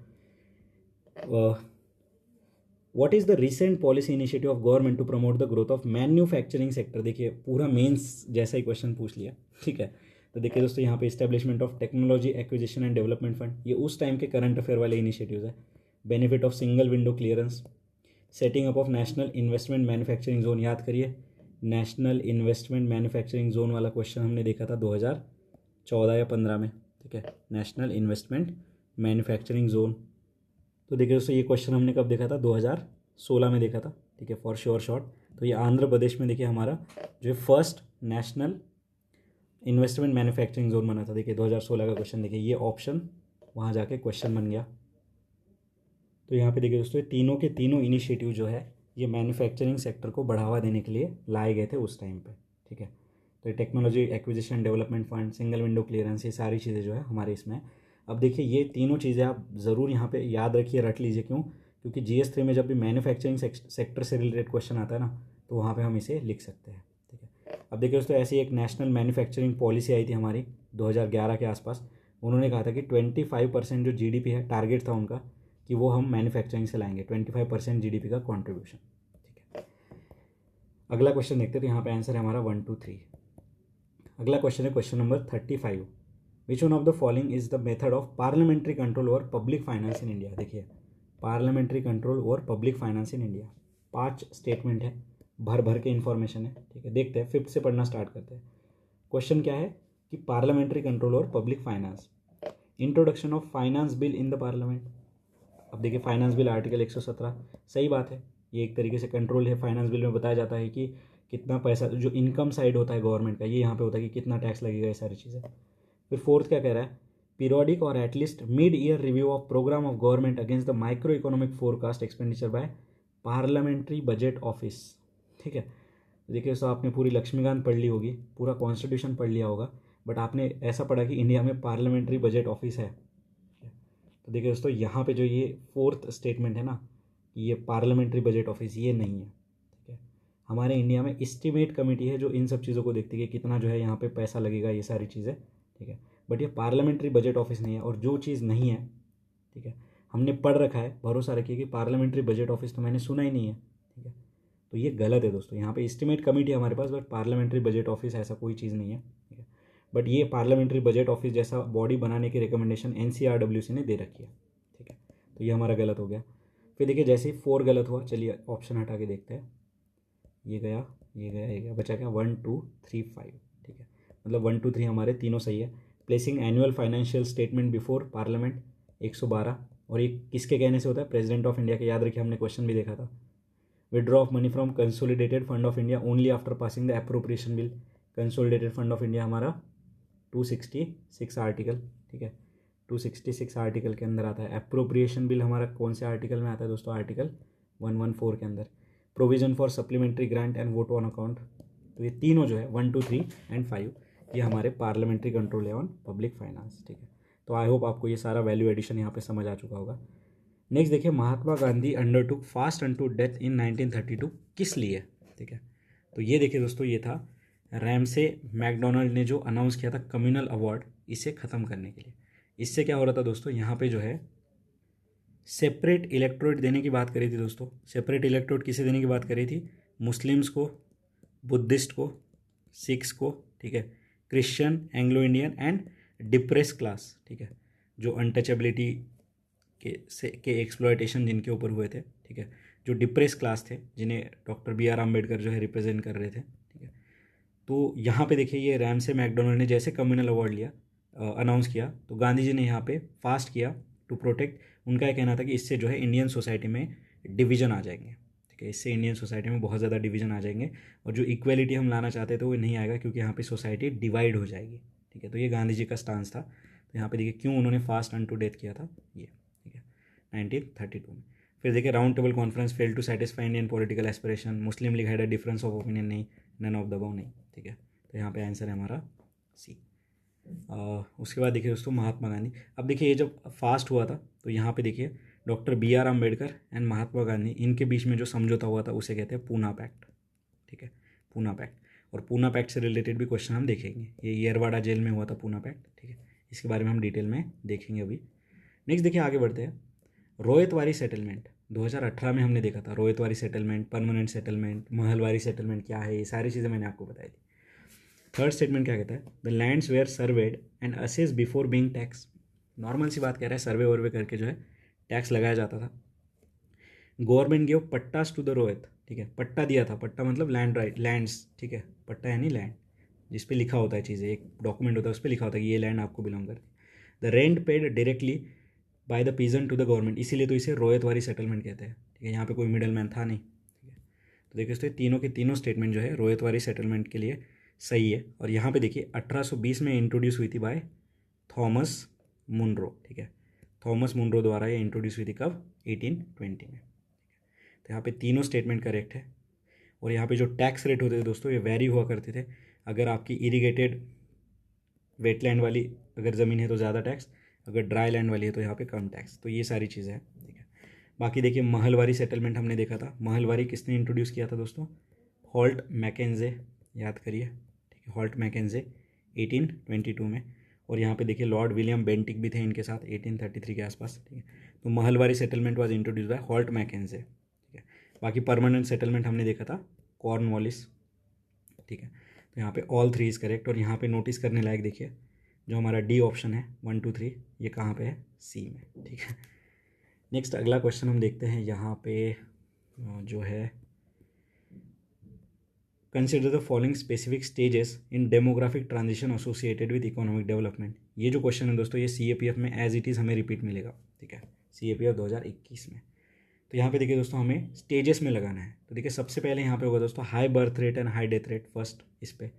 what is the recent policy initiative of government to promote the growth of manufacturing sector. देखिए पूरा मेंस जैसा ही क्वेश्चन पूछ लिया। ठीक है, तो देखिए दोस्तों यहाँ पे establishment of technology acquisition and development fund, ये उस टाइम के करंट अफेयर वाले इनिशिएटिव्स है। Benefit of single window clearance, setting up of national investment manufacturing zone. याद करिए, नेशनल इन्वेस्टमेंट मैन्युफैक्चरिंग जोन वाला क्वेश्चन हमने देखा था 2014 या 15 में। ठीक है, नेशनल इन्वेस्टमेंट मैन्युफैक्चरिंग जोन। तो देखिए दोस्तों ये क्वेश्चन हमने कब देखा था, 2016 में देखा था, ठीक है, फॉर श्योर शॉर्ट। तो ये आंध्र प्रदेश में देखिए हमारा जो first national investment manufacturing zone बना था। देखिए 2016 का क्वेश्चन, देखिए ये ऑप्शन वहाँ जाके क्वेश्चन बन गया। तो यहाँ पे देखिए दोस्तों तीनों के तीनों इनिशिएटिव जो है ये मैन्युफैक्चरिंग सेक्टर को बढ़ावा देने के लिए लाए गए थे उस टाइम पे, ठीक है। तो ये technology acquisition development fund, single window clearance, ये सारी चीज़ें जो है हमारे इसमें। अब देखिए ये तीनों चीज़ें आप ज़रूर यहाँ पे याद रखिए, रट लीजिए। क्यों? क्योंकि GS3 में जब भी मैन्युफैक्चरिंग सेक्टर से रिलेटेड क्वेश्चन आता है ना, तो वहाँ पर हम इसे लिख सकते हैं, ठीक है। अब देखिए दोस्तों ऐसी एक नेशनल मैन्युफैक्चरिंग पॉलिसी आई थी हमारी 2011 के आसपास। उन्होंने कहा था कि 25% जो GDP है, टारगेट था उनका कि वो हम मैन्युफैक्चरिंग से लाएंगे, 25% GDP का कॉन्ट्रीब्यूशन, ठीक है। अगला क्वेश्चन देखते हैं, तो यहाँ पे आंसर है हमारा 1 2 3। अगला क्वेश्चन है question number 35। Which one of the following is the method of parliamentary control over public finance in India. देखिए parliamentary control over public finance in India, 5 statement है, भर भर के इन्फॉर्मेशन है, ठीक है। देखते हैं, 5th से पढ़ना स्टार्ट करते हैं। क्वेश्चन क्या है कि parliamentary control over public finance, introduction of finance bill in the parliament. अब देखिए फाइनेंस बिल आर्टिकल 117, सही बात है, ये एक तरीके से कंट्रोल है। फाइनेंस बिल में बताया जाता है कि कितना पैसा, जो इनकम साइड होता है गवर्नमेंट का, ये यहाँ पे होता है कि कितना टैक्स लगेगा, ये सारी चीज़ें। फिर 4th क्या कह रहा है, पीरियोडिक और at least mid year review of programme of government against the micro economic forecast expenditure by parliamentary budget office, ठीक है। देखिए दोस्तों आपने पूरी लक्ष्मीकांत पढ़ ली होगी, पूरा कॉन्स्टिट्यूशन पढ़ लिया होगा, बट आपने ऐसा पढ़ा कि इंडिया में पार्लियामेंट्री बजट ऑफिस है। तो देखिए दोस्तों यहाँ पे जो ये 4th स्टेटमेंट है ना, ये पार्लियामेंट्री बजट ऑफिस, ये नहीं है, ठीक है। हमारे इंडिया में एस्टिमेट कमेटी है जो इन सब चीज़ों को देखती है कि कितना जो है यहाँ पे पैसा लगेगा, ये सारी चीज़ें, ठीक है। बट ये पार्लियामेंट्री बजट ऑफिस नहीं है। और जो चीज़ नहीं है, ठीक है, हमने पढ़ रखा है, भरोसा रखिए कि पार्लियामेंट्री बजट ऑफिस तो मैंने सुना ही नहीं है, ठीक है। तो ये गलत है दोस्तों, यहाँ पे एस्टिमेट कमेटी है हमारे पास, बट पार्लियामेंट्री बजट ऑफिस ऐसा कोई चीज़ नहीं है, ठीक है। बट ये पार्लियामेंट्री बजट ऑफिस जैसा बॉडी बनाने की रिकमेंडेशन NCRWC ने दे रखी है, ठीक है। तो ये हमारा गलत हो गया। फिर देखिए जैसे ही 4 गलत हुआ, चलिए ऑप्शन हटा के देखते हैं, ये गया, ये गया, ये गया, बचा क्या 1 2 3 5, ठीक है। मतलब 1 2 3 हमारे तीनों सही है। Placing annual financial statement before parliament 112, और ये किसके कहने से होता है, प्रेसिडेंट ऑफ इंडिया के। याद रखिए हमने क्वेश्चन भी देखा था। Withdraw of money from consolidated fund of India only after passing the appropriation bill. Consolidated fund of India हमारा 266 आर्टिकल, ठीक है, 266 आर्टिकल के अंदर आता है। अप्रोप्रिएशन बिल हमारा कौन से आर्टिकल में आता है दोस्तों, आर्टिकल 114 के अंदर। Provision for supplementary grant and vote on account. तो ये तीनों जो है 1 2 3 एंड 5 ये हमारे पार्लियामेंट्री कंट्रोल है ऑन पब्लिक फाइनेंस, ठीक है। तो आई होप आपको ये सारा वैल्यू एडिशन यहाँ पे समझ आ चुका होगा। नेक्स्ट देखिए, Mahatma Gandhi undertook fast unto death in 1932 किस लिए, ठीक है। तो ये देखिए दोस्तों, ये था रैमसे मैकडोनाल्ड ने जो अनाउंस किया था कम्युनल अवार्ड, इसे ख़त्म करने के लिए। इससे क्या हो रहा था दोस्तों, यहाँ पे जो है सेपरेट इलेक्टोरेट देने की बात करी थी दोस्तों। सेपरेट इलेक्टोरेट किसे देने की बात करी थी, मुस्लिम्स को, बुद्धिस्ट को, सिख्स को, ठीक है, Christian, Anglo Indian and depress class, ठीक है, जो अनटचेबिलिटी के एक्सप्लॉयटेशन जिनके ऊपर हुए थे, ठीक है, जो डिप्रेस क्लास थे, जिन्हें डॉक्टर BR अम्बेडकर जो है रिप्रेजेंट कर रहे थे, ठीक है। तो यहाँ पे देखिए ये रैमसे मैकडोनाल्ड ने जैसे कम्युनल अवार्ड लिया, अनाउंस किया, तो गांधी जी ने यहाँ पे फास्ट किया टू प्रोटेक्ट। उनका यह कहना था कि इससे जो है इंडियन सोसाइटी में डिवीज़न आ जाएंगे, ठीक है, इससे इंडियन सोसाइटी में बहुत ज़्यादा डिवीज़न आ जाएंगे, और जो इक्वेलिटी हम लाना चाहते थे वो नहीं आएगा, क्योंकि यहाँ पे सोसाइटी डिवाइड हो जाएगी, ठीक है। तो ये गांधी जी का स्टांस था। तो यहाँ पे देखिए क्यों उन्होंने फास्ट अनटू डेथ किया था, ये, ठीक है, 1932 में। फिर देखिए round table conference fail to satisfy Indian political aspiration, Muslim League had a difference of opinion, नहीं, नन ऑफ द अबव, नहीं, ठीक है। तो यहाँ पे आंसर है हमारा सी। उसके बाद देखिए दोस्तों महात्मा गांधी। अब देखिए ये जब फास्ट हुआ था, तो यहाँ पे देखिए doctor BR Ambedkar and Mahatma Gandhi, इनके बीच में जो समझौता हुआ था उसे कहते हैं पूना पैक्ट, ठीक है, पूना पैक्ट। और पूना पैक्ट से रिलेटेड भी क्वेश्चन हम देखेंगे। ये येरवाड़ा जेल में हुआ था पूना पैक्ट, ठीक है, इसके बारे में हम डिटेल में देखेंगे अभी। नेक्स्ट देखिए आगे बढ़ते हैं, रोहितवारी सेटलमेंट 2018 में हमने देखा था। Ryotwari settlement, permanent settlement, mahalwari settlement क्या है, ये सारी चीज़ें मैंने आपको बताई थी। थर्ड स्टेटमेंट क्या कहता है, the lands were surveyed and assess before being tax. Normal सी बात कह रहा है, सर्वे वर्वे करके जो है टैक्स लगाया जाता था। Government give pattas to the ryot, ठीक है, पट्टा दिया था, पट्टा मतलब लैंड राइट, लैंड्स, ठीक है, पट्टा यानी लैंड, जिस पे लिखा होता है चीज़ें, एक डॉक्यूमेंट होता है उस पर लिखा होता है कि ये लैंड आपको बिलोंग करती है। The rent paid directly by the peasant to the government, इसीलिए तो इसे रोयतवारी सेटलमेंट कहते हैं, ठीक है। यहाँ पे कोई मिडल मैन था नहीं, ठीक है। तो देखिए दोस्तों तीनों के तीनों स्टेटमेंट जो है रोयतवारी सेटलमेंट के लिए सही है। और यहाँ पे देखिए 1820 में इंट्रोड्यूस हुई थी बाय थॉमस मुनरो, ठीक है। थॉमस मुनरो द्वारा ये इंट्रोड्यूस हुई थी कब? 1820 में। तो यहाँ पे तीनों स्टेटमेंट करेक्ट है। और यहाँ पे जो टैक्स रेट होते थे दोस्तों ये वेरी हुआ करते थे। अगर आपकी इरीगेटेड वेटलैंड वाली अगर ज़मीन है तो ज़्यादा टैक्स, अगर ड्राई लैंड वाली है तो यहाँ पे कम टैक्स। तो ये सारी चीज़ें हैं, ठीक है। बाकी देखिए महलवारी सेटलमेंट हमने देखा था। महलवारी किसने इंट्रोड्यूस किया था दोस्तों? हॉल्ट मैकेंजे, याद करिए, ठीक है। हॉल्ट मैकेंजे 1822 में। और यहाँ पे देखिए लॉर्ड विलियम बेंटिक भी थे इनके साथ 1833 के आसपास, ठीक है। तो mahalwari settlement was introduce by Holt Mackenzie, ठीक है। बाकी परमानेंट सेटलमेंट हमने देखा था कॉर्नवालिस, ठीक है। तो यहाँ पे ऑल 3 इज़ करेक्ट। और यहाँ पे नोटिस करने लायक देखिए जो हमारा डी ऑप्शन है 1 2 3 ये कहाँ पे है? सी में, ठीक है। नेक्स्ट अगला क्वेश्चन हम देखते हैं यहाँ पे जो है consider the following specific stages in demographic transition associated with economic development. ये जो क्वेश्चन है दोस्तों ये CAPF में एज इट इज़ हमें रिपीट मिलेगा, ठीक है, CAPF 2021 में। तो यहाँ पे देखिए दोस्तों हमें स्टेजेस में लगाना है। तो देखिए सबसे पहले यहाँ पे होगा दोस्तों high birth rate and high death rate, first इस पे।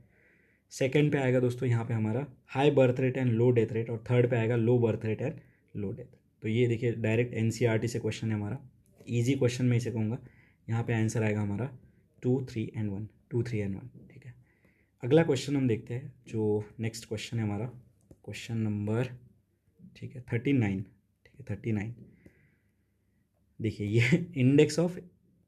सेकंड पे आएगा दोस्तों यहाँ पे हमारा high birth rate and low death rate. और थर्ड पे आएगा low birth rate and low death. तो ये देखिए डायरेक्ट NCERT से क्वेश्चन है हमारा, ईजी क्वेश्चन मैं इसे कहूँगा। यहाँ पे आंसर आएगा हमारा 2 3 and 1, 2 3 and 1, ठीक है। अगला क्वेश्चन हम देखते हैं जो नेक्स्ट क्वेश्चन है हमारा, क्वेश्चन नंबर, ठीक है, 39, ठीक है, 39। देखिए ये index of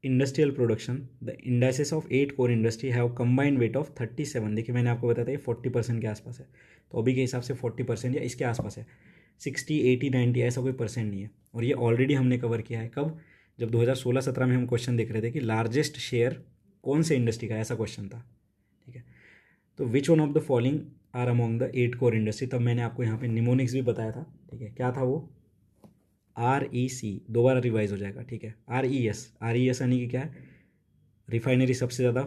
industrial production, the indices of 8 core industry have combined weight of 37। देखिए मैंने आपको बताया था ये 40% के आसपास है। तो अभी के हिसाब से 40% या इसके आसपास है। 60 80 90 ऐसा कोई परसेंट नहीं है। और ये ऑलरेडी हमने कवर किया है कब? जब 2016-17 में हम क्वेश्चन देख रहे थे कि लार्जेस्ट शेयर कौन से इंडस्ट्री का, ऐसा क्वेश्चन था, ठीक है। तो which one of the following are among the 8 core industry, तब मैंने आपको यहाँ पे निमोनिक्स भी बताया था, ठीक है। क्या था वो? REC, दोबारा रिवाइज हो जाएगा, ठीक है। RES यानी कि क्या है? रिफाइनरी सबसे ज़्यादा,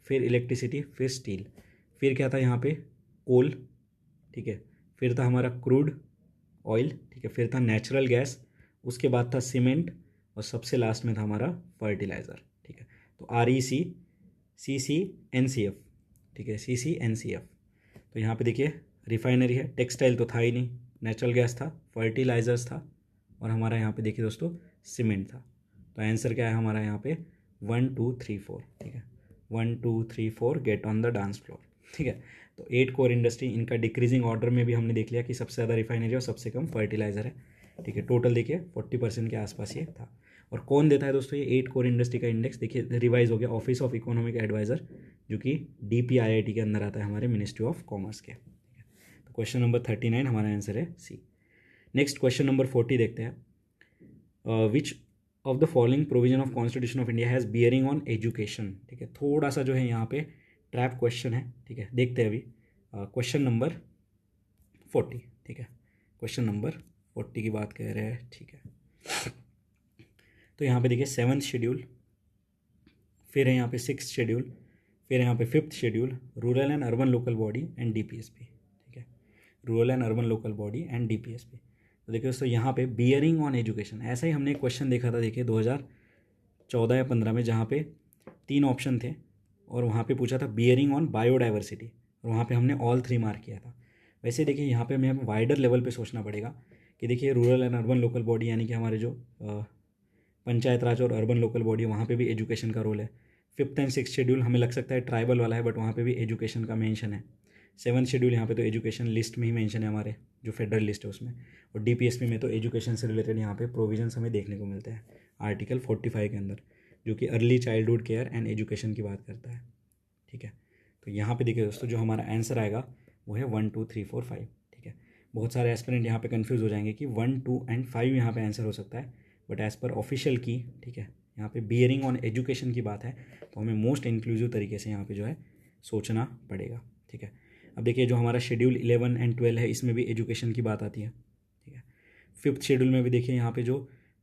फिर इलेक्ट्रिसिटी, फिर स्टील, फिर क्या था यहाँ पे? कोल, ठीक है। फिर था हमारा क्रूड ऑयल, ठीक है। फिर था नेचुरल गैस, उसके बाद था सीमेंट, और सबसे लास्ट में था हमारा फर्टिलाइज़र, ठीक है। तो REC CCNCF, ठीक है, CCNCF। तो यहाँ पे देखिए रिफाइनरी है, टेक्सटाइल तो था ही नहीं, नेचुरल गैस था, फर्टिलाइजर्स था, और हमारा यहाँ पे देखिए दोस्तों सीमेंट था। तो आंसर क्या है हमारा यहाँ पे? 1 2 3 4, ठीक है। 1 2 3 4 get on the dance floor, ठीक है। तो 8 कोर इंडस्ट्री, इनका डिक्रीजिंग ऑर्डर में भी हमने देख लिया कि सबसे ज़्यादा रिफाइनरी और सबसे कम फर्टिलाइजर है, ठीक है। टोटल देखिए 40% के आसपास ये था। और कौन देता है दोस्तों ये 8 कोर इंडस्ट्री का इंडेक्स? देखिए रिवाइज हो गया, ऑफिस ऑफ इकोनॉमिक एडवाइजर, जो कि DPIIT के अंदर आता है, हमारे मिनिस्ट्री ऑफ कॉमर्स के। तो क्वेश्चन नंबर 39 हमारा आंसर है सी। नेक्स्ट क्वेश्चन नंबर 40 देखते हैं। Which of the following provision of constitution of India has bearing on education, ठीक है। थोड़ा सा जो है यहाँ पे ट्रैप क्वेश्चन है, ठीक है। देखते हैं अभी क्वेश्चन नंबर 40, ठीक है। क्वेश्चन नंबर 40 की बात कर रहे हैं, ठीक है। तो यहाँ पे देखिए 7th शेड्यूल, फिर है यहाँ पे 6th शेड्यूल, फिर यहाँ पे 5th schedule, rural and urban local body and DPSP, ठीक है। Rural and urban local body and DPSP। तो देखिए दोस्तों यहाँ पे बियरिंग ऑन एजुकेशन, ऐसा ही हमने एक क्वेश्चन देखा था, देखिए 2014 या 15 में, जहाँ पे 3 ऑप्शन थे और वहाँ पे पूछा था बियरिंग ऑन बायोडाइवर्सिटी, और वहाँ पे हमने ऑल 3 मार्क किया था। वैसे देखिए यहाँ पे हमें वाइडर लेवल पे सोचना पड़ेगा कि देखिए rural and urban local body यानी कि हमारे जो पंचायत राज और अर्बन लोकल बॉडी, वहाँ पे भी एजुकेशन का रोल है। 5th एंड 6th शेड्यूल हमें लग सकता है ट्राइबल वाला है, बट वहाँ पे भी एजुकेशन का मेंशन है। 7th शेड्यूल यहाँ पे तो एजुकेशन लिस्ट में ही मेंशन है, हमारे जो फेडरल लिस्ट है उसमें। और DPSP में तो एजुकेशन से रिलेटेड यहाँ पे प्रोविजंस हमें देखने को मिलते हैं आर्टिकल 45 के अंदर, जो कि early childhood care and education की बात करता है, ठीक है। तो यहाँ पे देखिए दोस्तों जो हमारा आंसर आएगा वो है 1 2 3 4 5, ठीक है। बहुत सारे एस्पिरेंट यहाँ पे कंफ्यूज हो जाएंगे कि 1 2 and 5 यहाँ पे आंसर हो सकता है, बट एज़ पर ऑफिशियल की, ठीक है, यहाँ पे बियरिंग ऑन एजुकेशन की बात है, तो हमें मोस्ट इंक्लूसिव तरीके से यहाँ पे जो है सोचना पड़ेगा, ठीक है। अब देखिए जो हमारा शेड्यूल 11 and 12 है, इसमें भी एजुकेशन की बात आती है, ठीक है। 5th शेड्यूल में भी देखिए यहाँ पे जो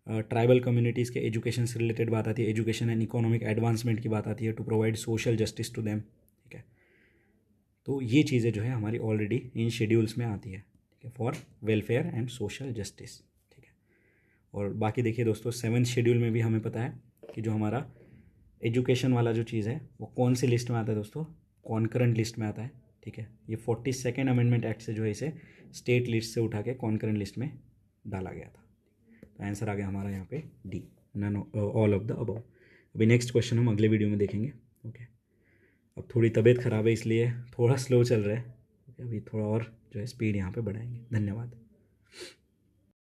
ट्राइबल कम्युनिटीज़ के एजुकेशन से रिलेटेड बात आती है, एजुकेशन एंड इकोनॉमिक एडवांसमेंट की बात आती है, to provide social justice to them, ठीक है। तो ये चीज़ें जो है हमारी ऑलरेडी इन शेड्यूल्स में आती है, ठीक है, for welfare and social justice. ठीक है, और बाकी देखिए दोस्तों 7th शेड्यूल में भी हमें पता है कि जो हमारा एजुकेशन वाला जो चीज़ है वो कौन सी लिस्ट में आता है दोस्तों, कॉन्करेंट लिस्ट में आता है। ठीक है, ये 42nd अमेंडमेंट एक्ट से जो है इसे स्टेट लिस्ट से उठा के कॉन्करेंट लिस्ट में डाला गया था। तो आंसर आ गया हमारा यहाँ पे D, none all of the above. अभी नेक्स्ट क्वेश्चन हम अगले वीडियो में देखेंगे। ओके, अब थोड़ी तबीयत ख़राब है इसलिए थोड़ा स्लो चल रहा है। अभी थोड़ा और जो है स्पीड यहाँ पे बढ़ाएंगे। धन्यवाद।